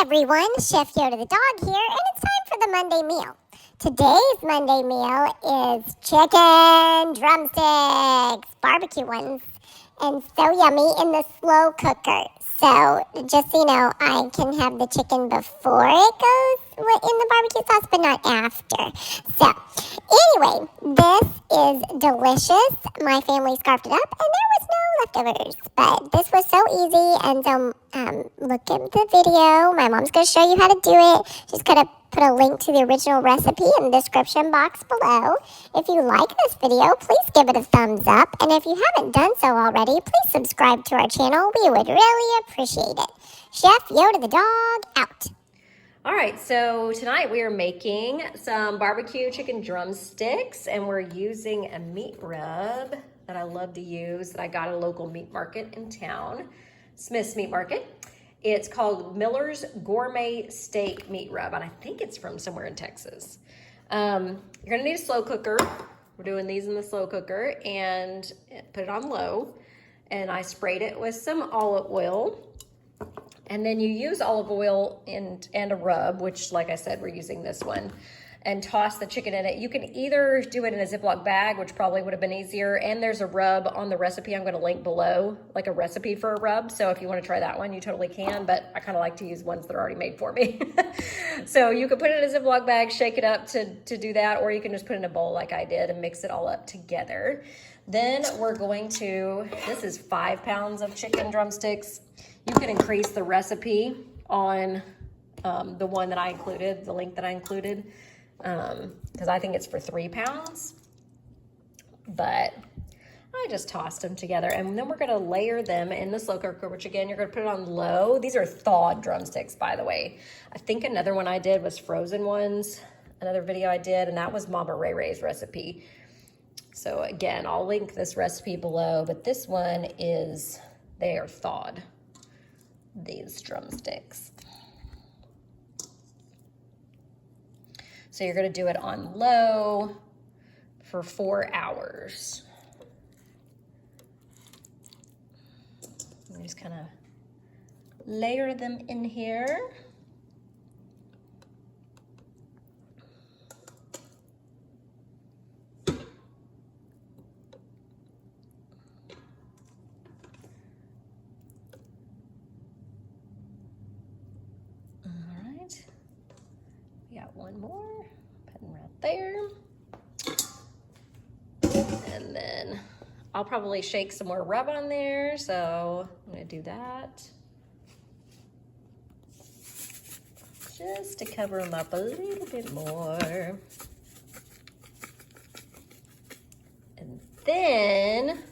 everyone, Chef Yoda the dog here, and it's time for the Monday meal. Today's Monday meal is chicken drumsticks, barbecue ones, and so yummy in the slow cooker. So just so you know, I can have the chicken before it goes in the barbecue sauce, but not after. So anyway, this is delicious. My family scarfed it up, and there was no leftovers. But this was so easy, and so look at the video. My mom's going to show you how to do it. She's going to put a link to the original recipe in the description box below. If you like this video, please give it a thumbs up. And if you haven't done so already, please subscribe to our channel. We would really appreciate it. Chef Yoda the dog, out. All right, so tonight we are making some barbecue chicken drumsticks, and we're using a meat rub that I love to use that I got at a local meat market in town, Smith's Meat Market. It's called Miller's Gourmet Steak Meat Rub, and I think it's from somewhere in Texas. You're gonna need a slow cooker. We're doing these in the slow cooker, and put it on low. And I sprayed it with some olive oil. And then you use olive oil and a rub, which, like I said, we're using this one, and toss the chicken in it. You can either do it in a Ziploc bag, which probably would have been easier, and there's a rub on the recipe I'm going to link below, like a recipe for a rub. So if you want to try that one, you totally can, but I kind of like to use ones that are already made for me. So you can put it in a Ziploc bag, shake it up to do that, or you can just put it in a bowl like I did and mix it all up together. Then we're going to, this is 5 pounds of chicken drumsticks. You can increase the recipe on the one that I included, the link that I included, because I think it's for 3 pounds. But I just tossed them together, and then we're going to layer them in the slow cooker, which again, you're going to put it on low. These are thawed drumsticks, by the way. I think another one I did was frozen ones, another video I did, and that was Mama Ray Ray's recipe. So again, I'll link this recipe below, but this one is, they are thawed, these drumsticks. So you're gonna do it on low for 4 hours. I'm just kind of layer them in here. Got one more, putting right there. And then I'll probably shake some more rub on there, so I'm gonna do that. Just to cover them up a little bit more. And then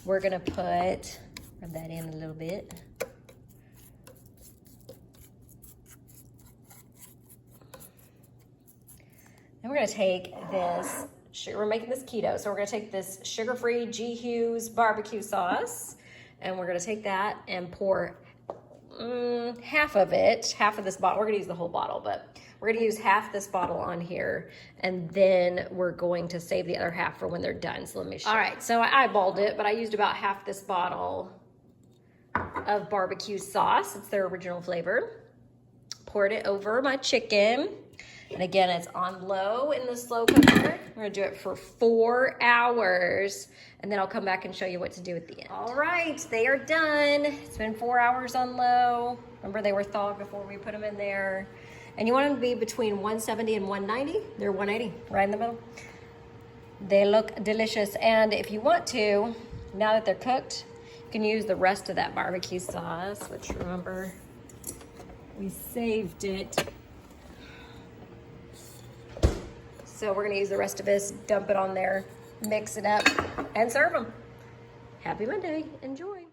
we're gonna rub that in a little bit. And we're gonna take this, we're making this keto, so we're gonna take this sugar-free G. Hughes barbecue sauce, and we're gonna take that and pour half of this bottle. We're gonna use the whole bottle, but we're gonna use half this bottle on here, and then we're going to save the other half for when they're done. So let me show you. All right, so I eyeballed it, but I used about half this bottle of barbecue sauce. It's their original flavor. Poured it over my chicken. And again, it's on low in the slow cooker. We're gonna do it for 4 hours, and then I'll come back and show you what to do at the end. All right, they are done. It's been 4 hours on low. Remember, they were thawed before we put them in there. And you want them to be between 170 and 190. They're 180, right in the middle. They look delicious. And if you want to, now that they're cooked, you can use the rest of that barbecue sauce, which remember, we saved it. So we're gonna use the rest of this, dump it on there, mix it up, and serve them. Happy Monday, enjoy.